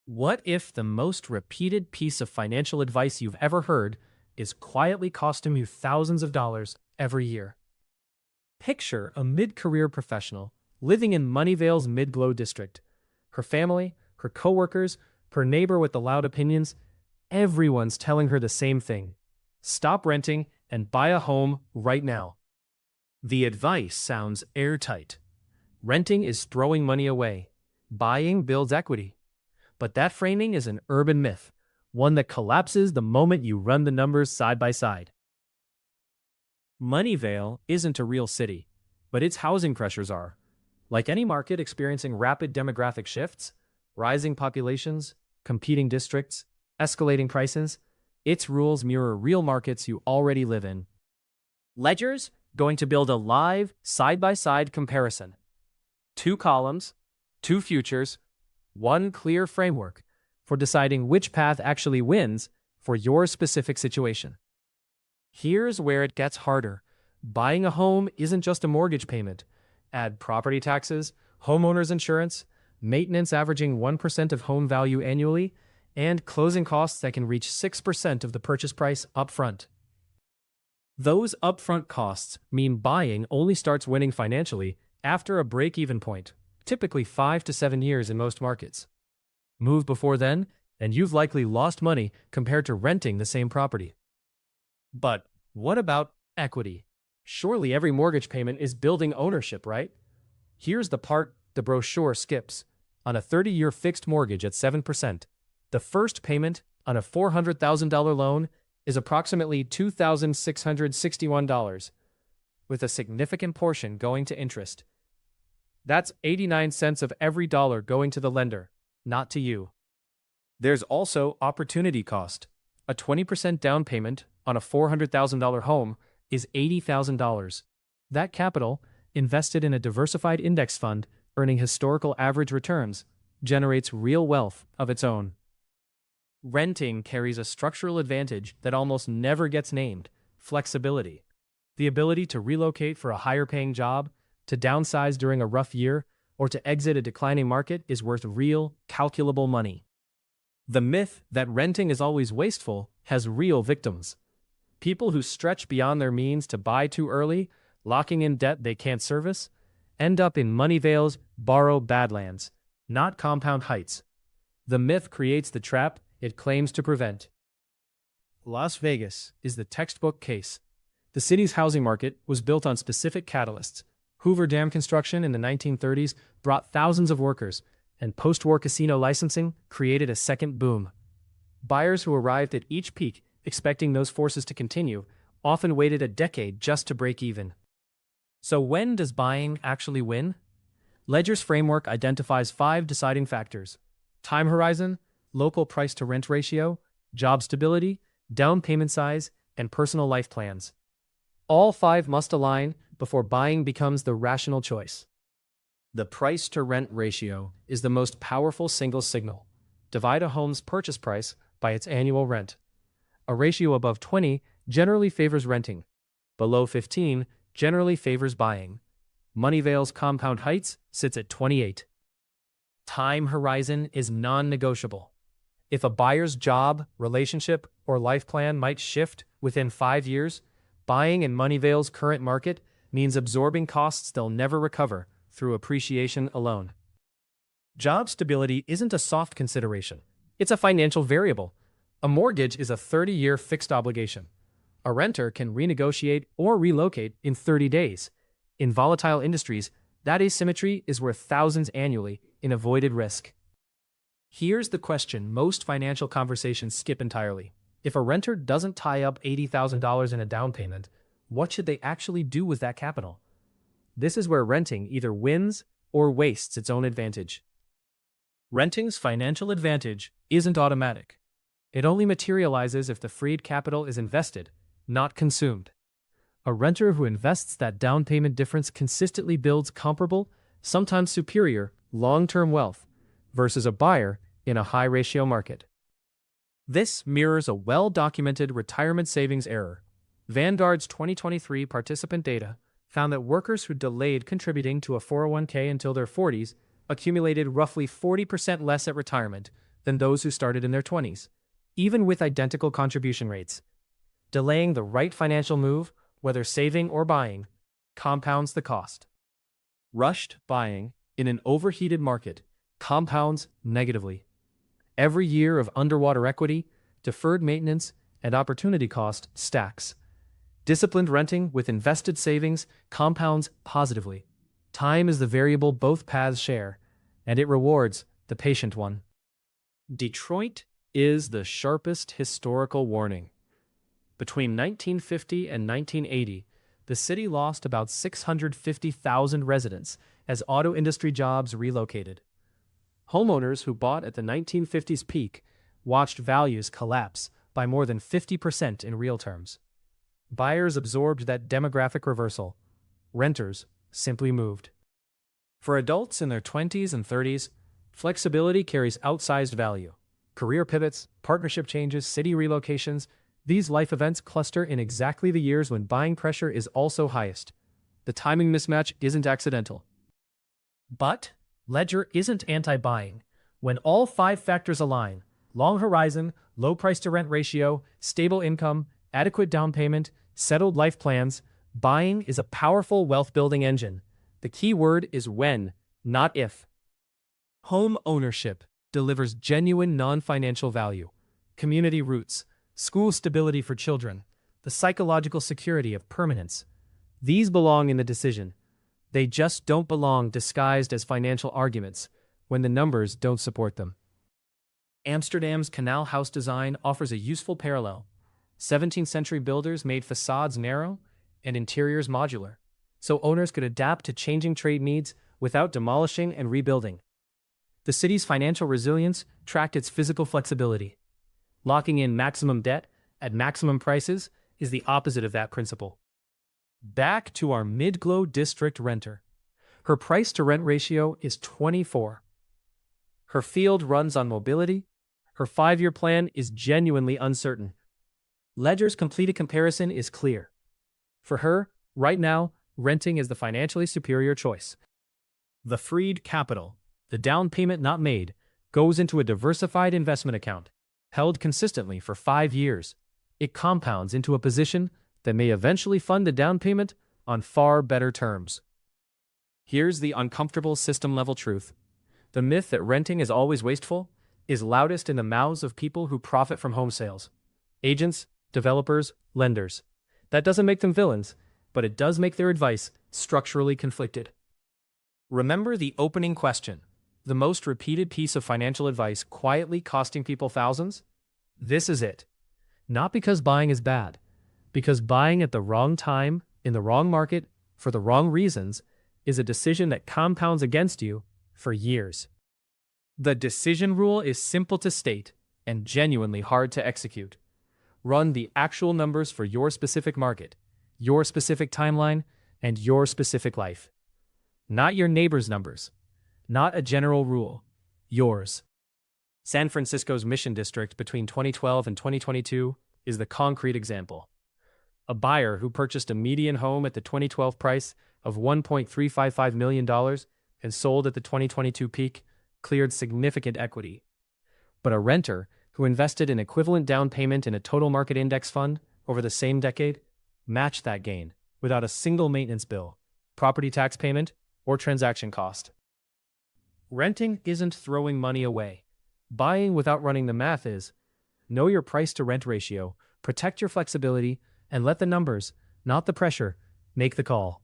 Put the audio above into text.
What if the most repeated piece of financial advice you've ever heard is quietly costing you thousands of dollars every year? Picture a mid-career professional living in Moneyvale's mid-glow district. Her family, her coworkers, her neighbor with the loud opinions, everyone's telling her the same thing. Stop renting and buy a home right now. The advice sounds airtight. Renting is throwing money away. Buying builds equity. But that framing is an urban myth, one that collapses the moment you run the numbers side by side. Moneyvale isn't a real city, but its housing pressures are. Like any market experiencing rapid demographic shifts, rising populations, competing districts, escalating prices, its rules mirror real markets you already live in. Ledger's going to build a live, side-by-side comparison. 2 columns, 2 futures, 1 clear framework for deciding which path actually wins for your specific situation. Here's where it gets harder. Buying a home isn't just a mortgage payment. Add property taxes, homeowner's insurance, maintenance averaging 1% of home value annually, and closing costs that can reach 6% of the purchase price upfront. Those upfront costs mean buying only starts winning financially after a break-even point, typically 5 to 7 years in most markets. Move before then, and you've likely lost money compared to renting the same property. But what about equity? Surely every mortgage payment is building ownership, right? Here's the part the brochure skips. On a 30-year fixed mortgage at 7%, the first payment on a $400,000 loan is approximately $2,661, with a significant portion going to interest. That's 89 cents of every dollar going to the lender, not to you. There's also opportunity cost. A 20% down payment on a $400,000 home is $80,000. That capital, invested in a diversified index fund earning historical average returns, generates real wealth of its own. Renting carries a structural advantage that almost never gets named: flexibility. The ability to relocate for a higher-paying job, to downsize during a rough year, or to exit a declining market is worth real, calculable money. The myth that renting is always wasteful has real victims. People who stretch beyond their means to buy too early, locking in debt they can't service, end up in Moneyvale's borrow badlands, not Compound Heights. The myth creates the trap it claims to prevent. Las Vegas is the textbook case. The city's housing market was built on specific catalysts. Hoover Dam construction in the 1930s brought thousands of workers, and post-war casino licensing created a second boom. Buyers who arrived at each peak expecting those forces to continue often waited a decade just to break even. So when does buying actually win? Ledger's framework identifies 5 deciding factors: time horizon, local price-to-rent ratio, job stability, down payment size, and personal life plans. All 5 must align before buying becomes the rational choice. The price-to-rent ratio is the most powerful single signal. Divide a home's purchase price by its annual rent. A ratio above 20 generally favors renting. Below 15 generally favors buying. Moneyvale's Compound Heights sits at 28. Time horizon is non-negotiable. If a buyer's job, relationship, or life plan might shift within 5 years, buying in Moneyvale's current market means absorbing costs they'll never recover through appreciation alone. Job stability isn't a soft consideration. It's a financial variable. A mortgage is a 30-year fixed obligation. A renter can renegotiate or relocate in 30 days. In volatile industries, that asymmetry is worth thousands annually in avoided risk. Here's the question most financial conversations skip entirely. If a renter doesn't tie up $80,000 in a down payment, what should they actually do with that capital? This is where renting either wins or wastes its own advantage. Renting's financial advantage isn't automatic. It only materializes if the freed capital is invested, not consumed. A renter who invests that down payment difference consistently builds comparable, sometimes superior, long-term wealth versus a buyer in a high-ratio market. This mirrors a well-documented retirement savings error. Vanguard's 2023 participant data found that workers who delayed contributing to a 401k until their 40s accumulated roughly 40% less at retirement than those who started in their 20s, even with identical contribution rates. Delaying the right financial move, whether saving or buying, compounds the cost. Rushed buying in an overheated market compounds negatively. Every year of underwater equity, deferred maintenance, and opportunity cost stacks. Disciplined renting with invested savings compounds positively. Time is the variable both paths share, and it rewards the patient one. Detroit is the sharpest historical warning. Between 1950 and 1980, the city lost about 650,000 residents as auto industry jobs relocated. Homeowners who bought at the 1950s peak watched values collapse by more than 50% in real terms. Buyers absorbed that demographic reversal. Renters simply moved. For adults in their 20s and 30s, flexibility carries outsized value. Career pivots, partnership changes, city relocations, these life events cluster in exactly the years when buying pressure is also highest. The timing mismatch isn't accidental. But Ledger isn't anti-buying. When all 5 factors align, long horizon, low price-to-rent ratio, stable income, adequate down payment, settled life plans, buying is a powerful wealth-building engine. The key word is when, not if. Home ownership delivers genuine non-financial value, community roots, school stability for children, the psychological security of permanence. These belong in the decision. They just don't belong disguised as financial arguments when the numbers don't support them. Amsterdam's canal house design offers a useful parallel. 17th century builders made facades narrow and interiors modular, so owners could adapt to changing trade needs without demolishing and rebuilding. The city's financial resilience tracked its physical flexibility. Locking in maximum debt at maximum prices is the opposite of that principle. Back to our mid-glow district renter. Her price-to-rent ratio is 24. Her field runs on mobility. Her 5-year plan is genuinely uncertain. Ledger's completed comparison is clear. For her, right now, renting is the financially superior choice. The freed capital, the down payment not made, goes into a diversified investment account, held consistently for 5 years. It compounds into a position that may eventually fund the down payment on far better terms. Here's the uncomfortable system-level truth. The myth that renting is always wasteful is loudest in the mouths of people who profit from home sales. Agents, developers, lenders. That doesn't make them villains, but it does make their advice structurally conflicted. Remember the opening question, the most repeated piece of financial advice quietly costing people thousands? This is it. Not because buying is bad, because buying at the wrong time, in the wrong market, for the wrong reasons, is a decision that compounds against you for years. The decision rule is simple to state and genuinely hard to execute. Run the actual numbers for your specific market, your specific timeline, and your specific life. Not your neighbor's numbers. Not a general rule. Yours. San Francisco's Mission District between 2012 and 2022 is the concrete example. A buyer who purchased a median home at the 2012 price of $1.355 million and sold at the 2022 peak cleared significant equity. But a renter who invested an equivalent down payment in a total market index fund over the same decade matched that gain without a single maintenance bill, property tax payment, or transaction cost. Renting isn't throwing money away. Buying without running the math is. Know your price-to-rent ratio, protect your flexibility, and let the numbers, not the pressure, make the call.